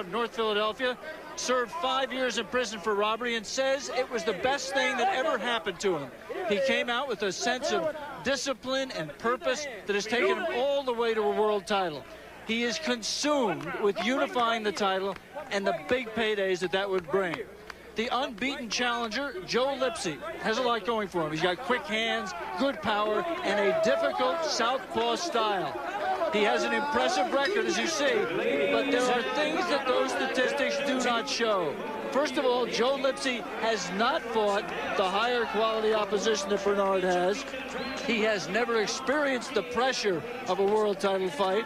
North Philadelphia, served 5 years in prison for robbery and says it was the best thing that ever happened to him. He came out with a sense of discipline and purpose that has taken him all the way to a world title. He is consumed with unifying the title and the big paydays that would bring. The unbeaten challenger, Joe Lipsi, has a lot going for him. He's got quick hands, good power, and a difficult southpaw style. He has an impressive record, as you see, but there are things that those statistics do not show. First of all, Joe Lipsi has not fought the higher quality opposition that Bernaud has. He has never experienced the pressure of a world title fight.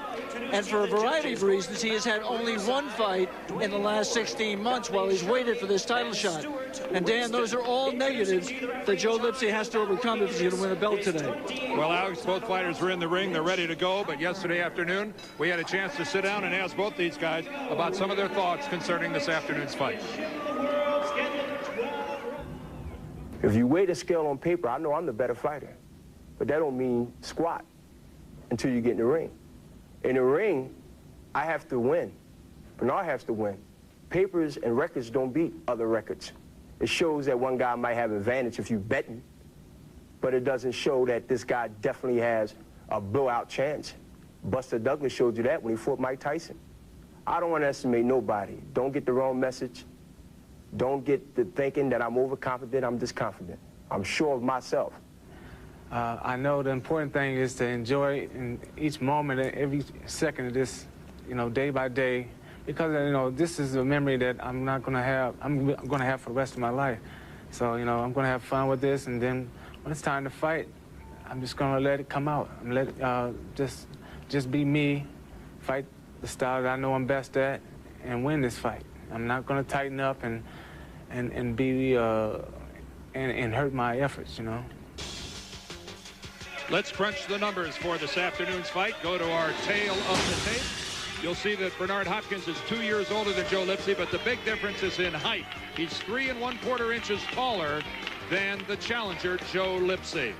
And for a variety of reasons, he has had only one fight in the last 16 months while he's waited for this title shot. And Dan, those are all negatives that Joe Lipsi has to overcome if he's going to win a belt today. Well, Alex, both fighters are in the ring. They're ready to go. But yesterday afternoon, we had a chance to sit down and ask both these guys about some of their thoughts concerning this afternoon's fight. If you weigh the scale on paper, I know I'm the better fighter. But that don't mean squat until you get in the ring. In the ring, I have to win. Bernaud has to win. Papers and records don't beat other records. It shows that one guy might have advantage if you betting, but it doesn't show that this guy definitely has a blowout chance. Buster Douglas showed you that when he fought Mike Tyson. I don't underestimate nobody. Don't get the wrong message. Don't get the thinking that I'm overconfident. I'm just confident. I'm sure of myself. I know the important thing is to enjoy in each moment, every second of this, day by day, because, this is a memory that I'm going to have for the rest of my life. So, I'm going to have fun with this, and then when it's time to fight, I'm just going to let it come out. I'm just be me, fight the style that I know I'm best at, and win this fight. I'm not going to tighten up and hurt my efforts, Let's crunch the numbers for this afternoon's fight. Go to our tail of the tape. You'll see that Bernard Hopkins is 2 years older than Joe Lipsi, but the big difference is in height. He's 3 1/4 inches taller than the challenger, Joe Lipsi.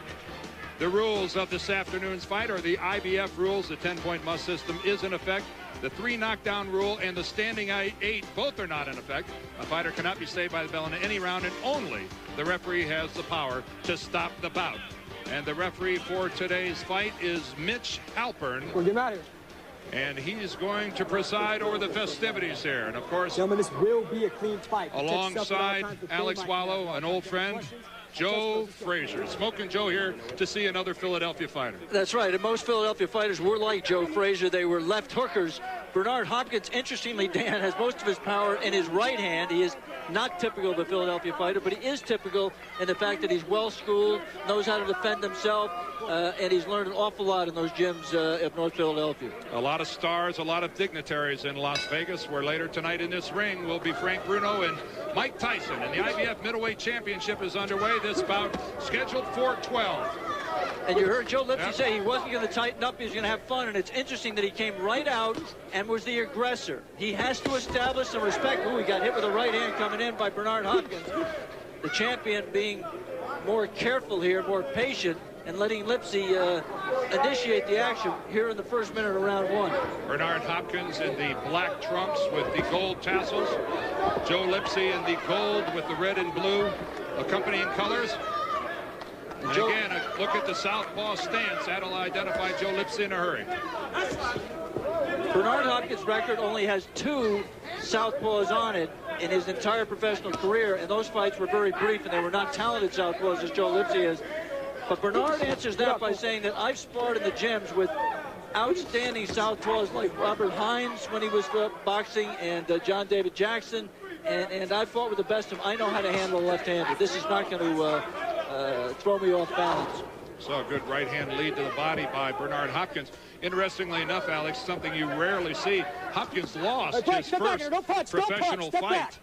The rules of this afternoon's fight are the IBF rules. The 10-point must system is in effect. The 3 knockdown rule and the standing 8 both are not in effect. A fighter cannot be saved by the bell in any round, and only the referee has the power to stop the bout. And the referee for today's fight is Mitch Halpern. Well, get out of here. And he's going to preside over the festivities here. And of course, gentlemen, this will be a clean fight. Alongside Alex Wallow, an old friend, Joe Frazier. Smoking Joe here to see another Philadelphia fighter. That's right, and most Philadelphia fighters were like Joe Frazier. They were left hookers. Bernard Hopkins, interestingly, Dan, has most of his power in his right hand. He is not typical of a Philadelphia fighter, but he is typical in the fact that he's well-schooled, knows how to defend himself, and he's learned an awful lot in those gyms of North Philadelphia. A lot of stars, a lot of dignitaries in Las Vegas, where later tonight in this ring will be Frank Bruno and Mike Tyson. And the IBF Middleweight Championship is underway. This bout scheduled for 12. And you heard Joe Lipsi say he wasn't going to tighten up, he was going to have fun, and it's interesting that he came right out and was the aggressor. He has to establish some respect. Ooh, he got hit with a right hand coming in by Bernard Hopkins. The champion being more careful here, more patient, and letting Lipsi initiate the action here in the first minute of round 1. Bernard Hopkins in the black trunks with the gold tassels. Joe Lipsi in the gold with the red and blue accompanying colors. And again, a look at the southpaw stance. That'll identify Joe Lipsi in a hurry. Bernard Hopkins' record only has 2 southpaws on it in his entire professional career, and those fights were very brief, and they were not talented southpaws as Joe Lipsi is. But Bernard answers that by saying that I've sparred in the gyms with outstanding southpaws like Robert Hines when he was boxing, and John David Jackson, and I fought with the best of them. I know how to handle a left-handed. This is not going to throw me off balance. So a good right-hand lead to the body by Bernard Hopkins. Interestingly enough, Alex, something you rarely see, Hopkins lost his first professional fight.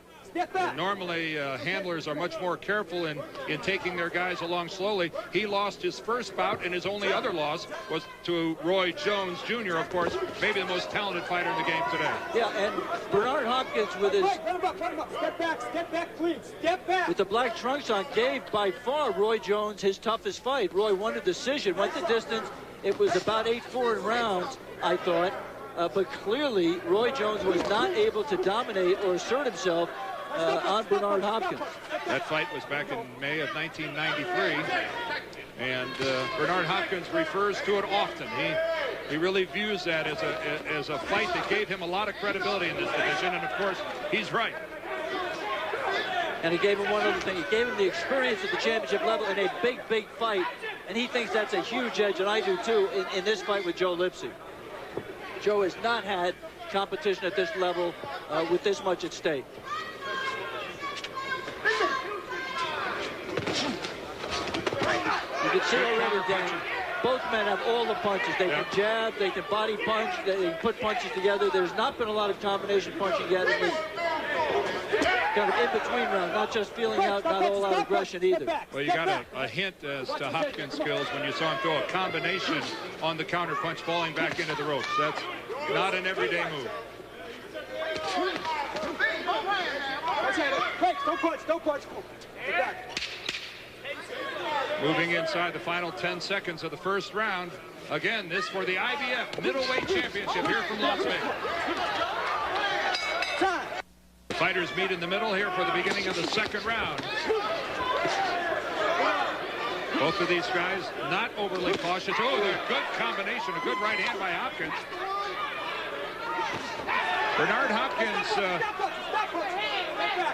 Normally, handlers are much more careful in taking their guys along slowly. He lost his first bout, and his only other loss was to Roy Jones Jr., of course, maybe the most talented fighter in the game today. Yeah, and Bernard Hopkins with his... Step back, please. Step back. With the black trunks on, gave by far Roy Jones his toughest fight. Roy won a decision, went the distance. It was about 8-4 in rounds, I thought. but clearly Roy Jones was not able to dominate or assert himself on Bernard Hopkins. That fight was back in May of 1993, and Bernard Hopkins refers to it often. He really views that as a fight that gave him a lot of credibility in this division, and of course, he's right. And he gave him one other thing. He gave him the experience at the championship level in a big, big fight, and he thinks that's a huge edge, and I do too, in this fight with Joe Lipsi. Joe has not had competition at this level with this much at stake. You can see already, Dan, both men have all the punches. They can jab, they can body punch, they can put punches together. There's not been a lot of combination punching yet in this kind of in-between round, not just feeling out, not all out aggression either. Well, you got a hint as to Hopkins' skills when you saw him throw a combination on the counter punch, falling back into the ropes. That's not an everyday move. Don't punch. Moving inside the final 10 seconds of the first round. Again, this for the IBF Middleweight Championship here from Las Vegas. Fighters meet in the middle here for the beginning of the second round. Both of these guys not overly cautious. Oh, they're a good combination, a good right hand by Hopkins. Bernard Hopkins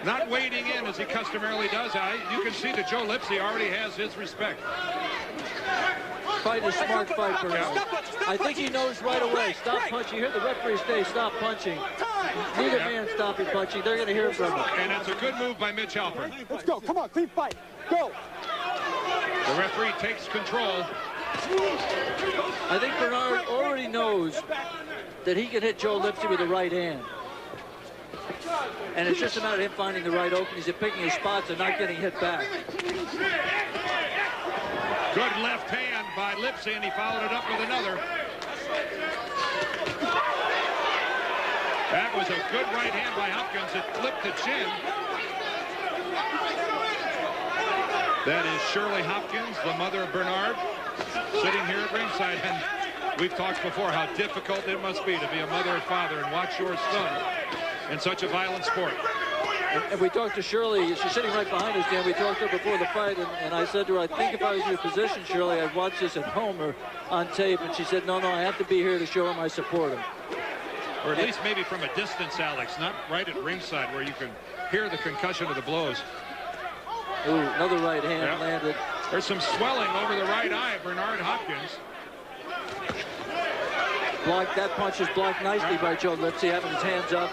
not wading in as he customarily does. You can see that Joe Lipsi already has his respect. Fight a smart fight, Bernard. I think he knows right away. Stop punching. You hear the referee say, stop punching. Neither man stopping punching. They're going to hear from him. And it's a good move by Mitch Halpern. Let's go. Come on, clean fight. Go. The referee takes control. I think Bernard already knows that he can hit Joe Lipsi with the right hand. And it's just a matter of him finding the right openings and picking his spots and not getting hit back. Good left hand by Lipsi, and he followed it up with another. That was a good right hand by Hopkins. It flipped the chin. That is Shirley Hopkins, the mother of Bernard, sitting here at ringside. And we've talked before how difficult it must be to be a mother or father and watch your son in such a violent sport. And we talked to Shirley. She's sitting right behind us, Dan. We talked to her before the fight, and I said to her, I think if I was in your position, Shirley, I'd watch this at home or on tape. And she said, no, I have to be here to show him I support him. Or at least maybe from a distance, Alex, not right at ringside where you can hear the concussion of the blows. Ooh, another right hand landed. There's some swelling over the right eye of Bernard Hopkins. Blocked. That punch is blocked nicely by Joe Lipsi, having his hands up.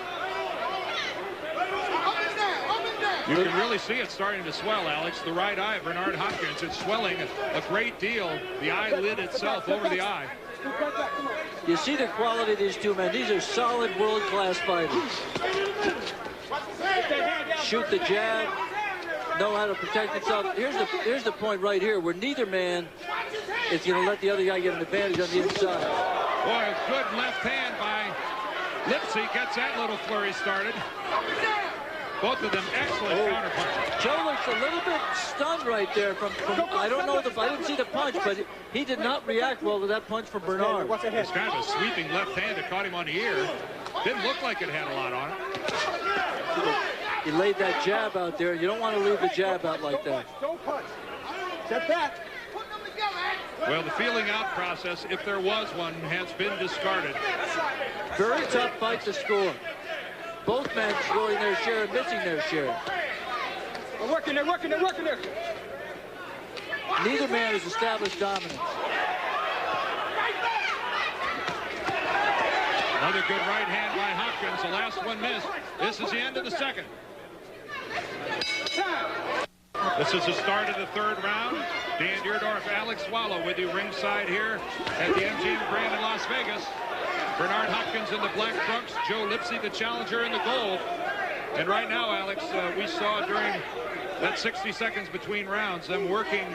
You can really see it starting to swell, Alex. The right eye of Bernard Hopkins, it's swelling a great deal. The eyelid itself over the eye. You see the quality of these two men. These are solid world-class fighters. Shoot the jab, know how to protect himself. Here's the point right here where neither man is going to let the other guy get an advantage on the inside. Boy, a good left hand by Lipsi gets that little flurry started. Both of them excellent counterpunches. Joe looks a little bit stunned right there from I don't know, I didn't see the punch, but he did not react well to that punch from Bernard. It's kind of a sweeping left hand that caught him on the ear. Didn't look like it had a lot on it. He laid that jab out there. You don't want to leave the jab out like that. Don't punch. Step back. Well, the feeling out process, if there was one, has been discarded. Very tough fight to score. Both men scoring their share and missing their share. We're working there. Neither man has established dominance. Another good right hand by Hopkins. The last one missed. This is the end of the second. This is the start of the third round. Dan Deerdorf, Alex Swallow with you ringside here at the MGM Grand in Las Vegas. Bernard Hopkins in the black trunks, Joe Lipsi, the challenger, in the gold. And right now, Alex, we saw during that 60 seconds between rounds them working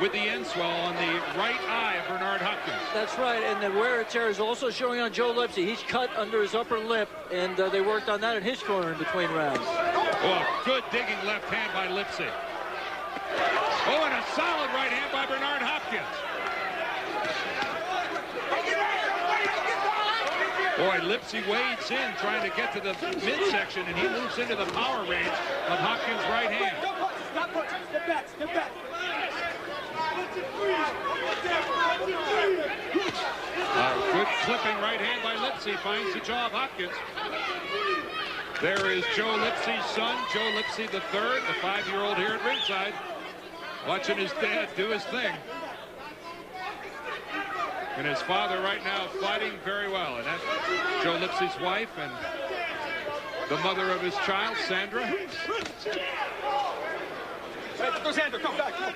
with the end swell on the right eye of Bernard Hopkins. That's right, and the wear and tear is also showing on Joe Lipsi. He's cut under his upper lip, and they worked on that in his corner in between rounds. Oh, good digging left hand by Lipsi. Oh, and a solid right hand by Bernard Hopkins. Boy, Lipsi wades in trying to get to the midsection, and he moves into the power range of Hopkins' right hand. Stop punching. Step back. Step back. Good clipping right hand by Lipsi finds the jaw of Hopkins. There is Joe Lipsi's son, Joe Lipsi III, the 5-year-old here at ringside, watching his dad do his thing. And his father right now fighting very well. And that's Joe Lipsi's wife and the mother of his child, Sandra. Hey, go Sandra, come back. Come.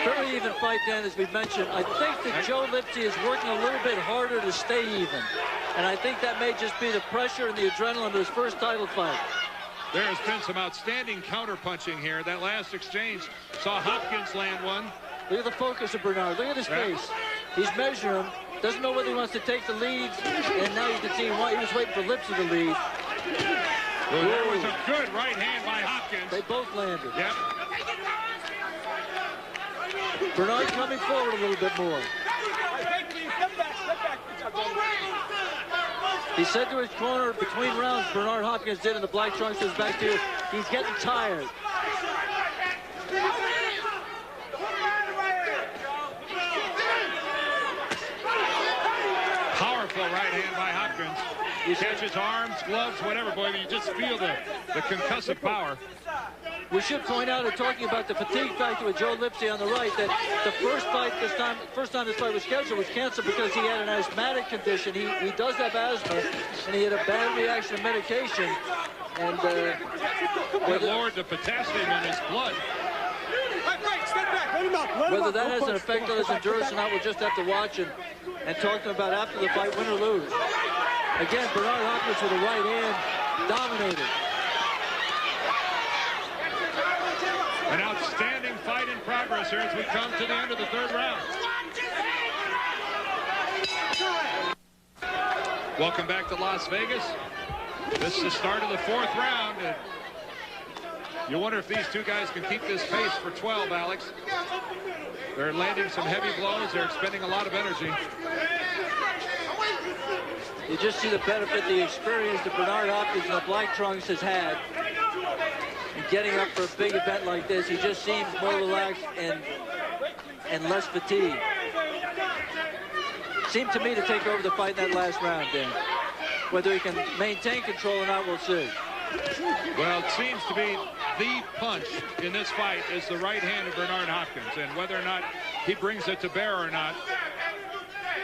Very even fight, Dan, as we mentioned. I think that Joe Lipsi is working a little bit harder to stay even. And I think that may just be the pressure and the adrenaline of his first title fight. There has been some outstanding counter-punching here. That last exchange saw Hopkins land one. Look at the focus of Bernard. Look at his face. He's measuring him. Doesn't know whether he wants to take the lead. And now you can see he was waiting for Lipsi to lead. Well, there was a good right hand by Hopkins. They both landed. Yep. Bernard coming forward a little bit more. Step back. He said to his corner between rounds, Bernard Hopkins did in the black trunks to his back here, he's getting tired. Powerful right hand by Hopkins. He catches arms, gloves, whatever, boy. You just feel the concussive power. We should point out, in talking about the fatigue factor with Joe Lipsi on the right, that the first time this fight was scheduled was canceled because he had an asthmatic condition. He does have asthma, and he had a bad reaction to medication. And it lowered the potassium in his blood. Whether that has an effect on his endurance or not, we'll just have to watch and talk to him about after the fight, win or lose. Again, Bernard Hopkins with a right hand, dominated. An outstanding fight in progress here as we come to the end of the third round. Welcome back to Las Vegas. This is the start of the fourth round. And you wonder if these two guys can keep this pace for 12, Alex. They're landing some heavy blows. They're expending a lot of energy. You just see the benefit, the experience that Bernard Hopkins in the black trunks has had. And getting up for a big event like this, he just seems more relaxed and less fatigued. Seemed to me to take over the fight in that last round, Dan. Whether he can maintain control or not, we'll see. Well, it seems to be the punch in this fight is the right hand of Bernard Hopkins, and whether or not he brings it to bear or not,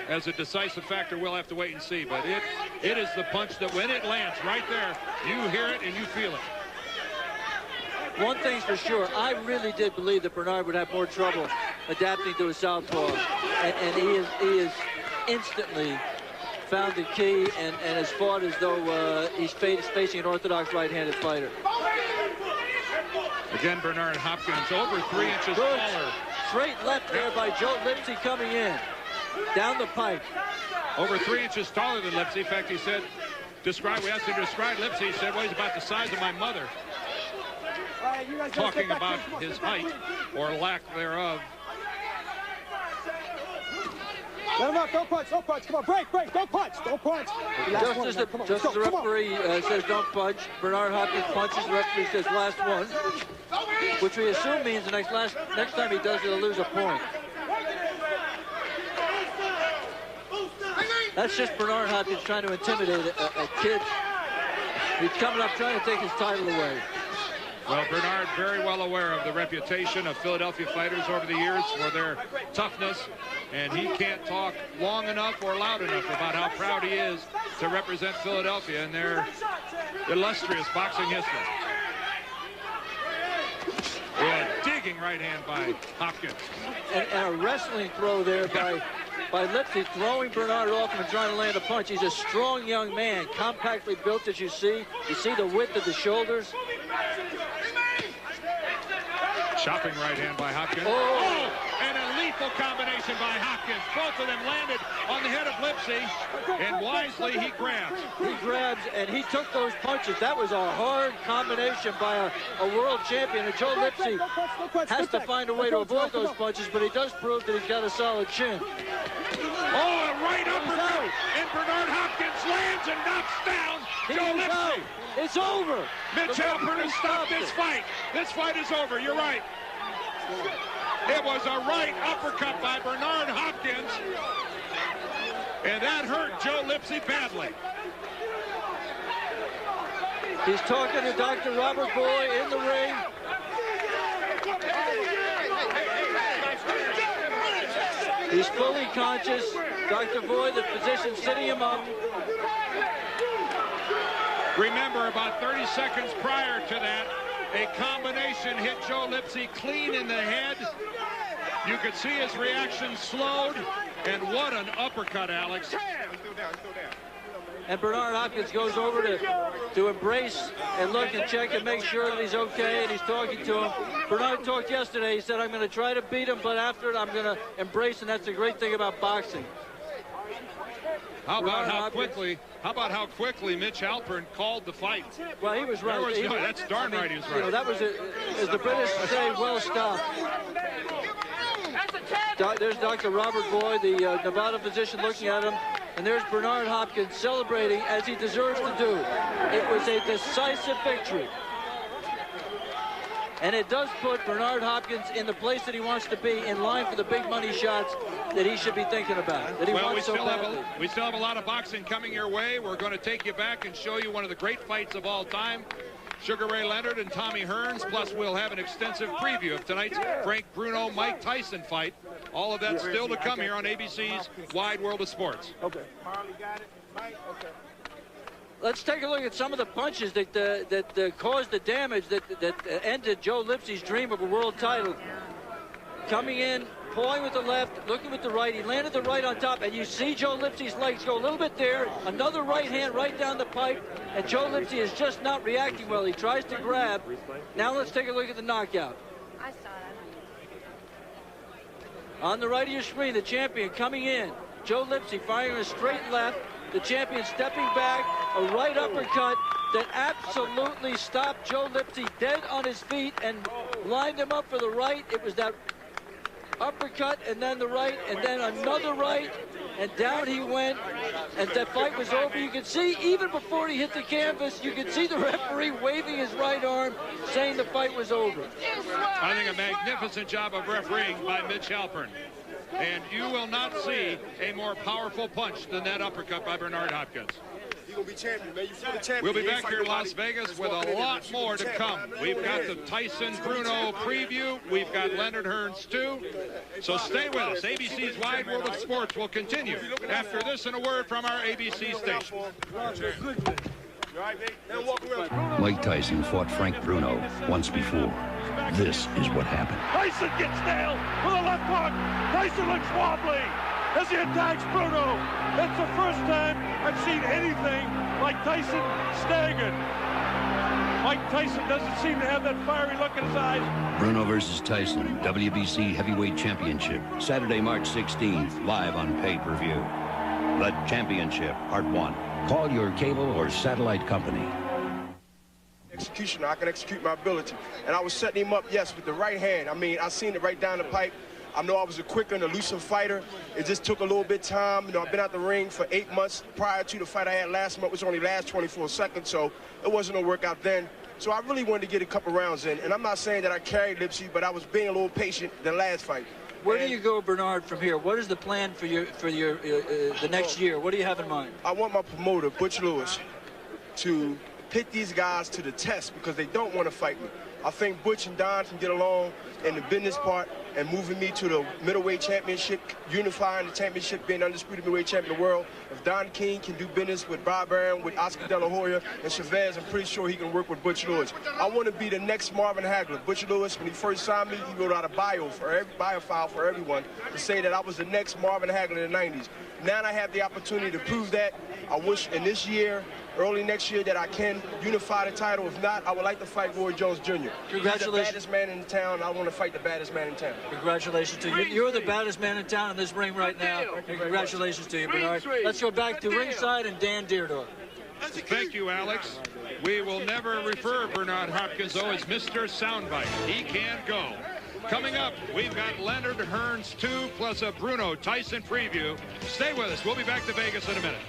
as a decisive factor, we'll have to wait and see. But it is the punch that when it lands right there, you hear it and you feel it. One thing's for sure, I really did believe that Bernard would have more trouble adapting to a southpaw, and he is instantly found the key and has fought as though he's facing an orthodox right-handed fighter. Again, Bernard Hopkins over 3 inches taller. Straight left there by Joe Lipsi coming in. Down the pipe. Over 3 inches taller than Lipsi. In fact, he said, we asked him to describe Lipsi. He said, well, he's about the size of my mother. Talking about his height or lack thereof. Let him up, don't punch, come on, break, don't punch. Just as the referee says don't punch, Bernard Hopkins punches, the referee says last one, which we assume means the next time he does it, he'll lose a point. That's just Bernard Hopkins trying to intimidate a kid. He's coming up trying to take his title away. Well, Bernard very well aware of the reputation of Philadelphia fighters over the years for their toughness, and he can't talk long enough or loud enough about how proud he is to represent Philadelphia in their illustrious boxing history. A digging right hand by Hopkins. And a wrestling throw there by Lipsi, throwing Bernard off and trying to land a punch. He's a strong young man, compactly built as you see. You see the width of the shoulders. Chopping right hand by Hopkins. Oh, and a leap Beautiful combination by Hopkins. Both of them landed on the head of Lipsi, and wisely he grabs. He grabs, and he took those punches. That was a hard combination by a world champion. And Joe Lipsi has to find a way to avoid those punches, but he does prove that he's got a solid chin. Oh, a right uppercut, and Bernard Hopkins lands and knocks down Joe Lipsi. It's over. Mitch Halpern has stopped this fight. This fight is over. You're right. It was a right uppercut by Bernard Hopkins, and that hurt Joe Lipsi badly. He's talking to Dr. Robert Boy in the ring. He's fully conscious. Dr. Boy, the physician, sitting him up. Remember, about 30 seconds prior to that, a combination hit Joe Lipsi clean in the head. You could see his reaction slowed, and what an uppercut, Alex. And Bernard Hopkins goes over to embrace and look and check and make sure that he's okay, and he's talking to him. Bernard talked yesterday. He said, I'm going to try to beat him, but after it, I'm going to embrace, and that's the great thing about boxing. How about how quickly Mitch Halpern called the fight? Well, he was right. That's darn right he was right. You know, that was, as the British say, well stopped. There's Dr. Robert Boy, the Nevada physician, looking at him. And there's Bernard Hopkins celebrating as he deserves to do. It was a decisive victory. And it does put Bernard Hopkins in the place that he wants to be, in line for the big money shots that he should be thinking about, that he wants so badly. We still have a lot of boxing coming your way. We're going to take you back and show you one of the great fights of all time. Sugar Ray Leonard and Tommy Hearns, plus we'll have an extensive preview of tonight's Frank Bruno-Mike Tyson fight. All of that still to come here on ABC's Wide World of Sports. Okay. Marley got it. Mike, okay. Let's take a look at some of the punches that caused the damage that ended Joe Lipsi's dream of a world title. Coming in, pulling with the left, looking with the right. He landed the right on top, and you see Joe Lipsi's legs go a little bit there. Another right hand right down the pipe, and Joe Lipsi is just not reacting well. He tries to grab. Now let's take a look at the knockout. I saw that. On the right of your screen, the champion coming in. Joe Lipsi firing a straight left. The champion stepping back, a right uppercut that absolutely stopped Joe Lipsi dead on his feet and lined him up for the right. It was that uppercut and then the right and then another right, and down he went, and the fight was over. You could see, even before he hit the canvas, you could see the referee waving his right arm, saying the fight was over. I think a magnificent job of refereeing by Mitch Halpern. And you will not see a more powerful punch than that uppercut by Bernard Hopkins. You're going to be champion, man. You're the champion. We'll be back here in Las Vegas with a lot more to come. We've got the Tyson-Bruno preview. We've got Leonard Hearns, too. So stay with us. ABC's Wide World of Sports will continue after this and a word from our ABC station. Mike Tyson fought Frank Bruno once before. This is what happened. Tyson gets nailed with a left hook. Tyson looks wobbly as he attacks Bruno. That's the first time I've seen anything like Tyson staggered. Mike Tyson doesn't seem to have that fiery look in his eyes. Bruno versus Tyson, WBC Heavyweight Championship, Saturday, March 16th, live on pay-per-view. The Championship, Part 1. Call your cable or satellite company. Executioner, I can execute my ability. And I was setting him up, yes, with the right hand. I mean, I seen it right down the pipe. I know I was a quicker and elusive fighter. It just took a little bit of time. You know, I've been out the ring for 8 months. Prior to the fight I had last month, which only last 24 seconds, so it wasn't a workout then. So I really wanted to get a couple rounds in. And I'm not saying that I carried Lipsi, but I was being a little patient than last fight. Where do you go, Bernard, from here? What is the plan for the next year? What do you have in mind? I want my promoter, Butch Lewis, to pit these guys to the test because they don't want to fight me. I think Butch and Don can get along in the business part and moving me to the middleweight championship, unifying the championship, being undisputed middleweight champion of the world. If Don King can do business with Bob Arum, with Oscar De La Hoya, and Chavez, I'm pretty sure he can work with Butch Lewis. I want to be the next Marvin Hagler. Butch Lewis, when he first signed me, he wrote out a biofile for everyone to say that I was the next Marvin Hagler in the 90s. Now I have the opportunity to prove that. I wish in this year, early next year, that I can unify the title. If not, I would like to fight Roy Jones Jr. Congratulations. He's the baddest man in town. I want to fight the baddest man in town. Congratulations to you. You're the baddest man in town in this ring right now. Congratulations to you, Bernard. Let's go back to ringside and Dan Deardorff. Thank you, Alex. We will never refer Bernard Hopkins, though, as Mr. Soundbite. He can go. Coming up, we've got Leonard Hearns 2 plus a Bruno Tyson preview. Stay with us. We'll be back to Vegas in a minute.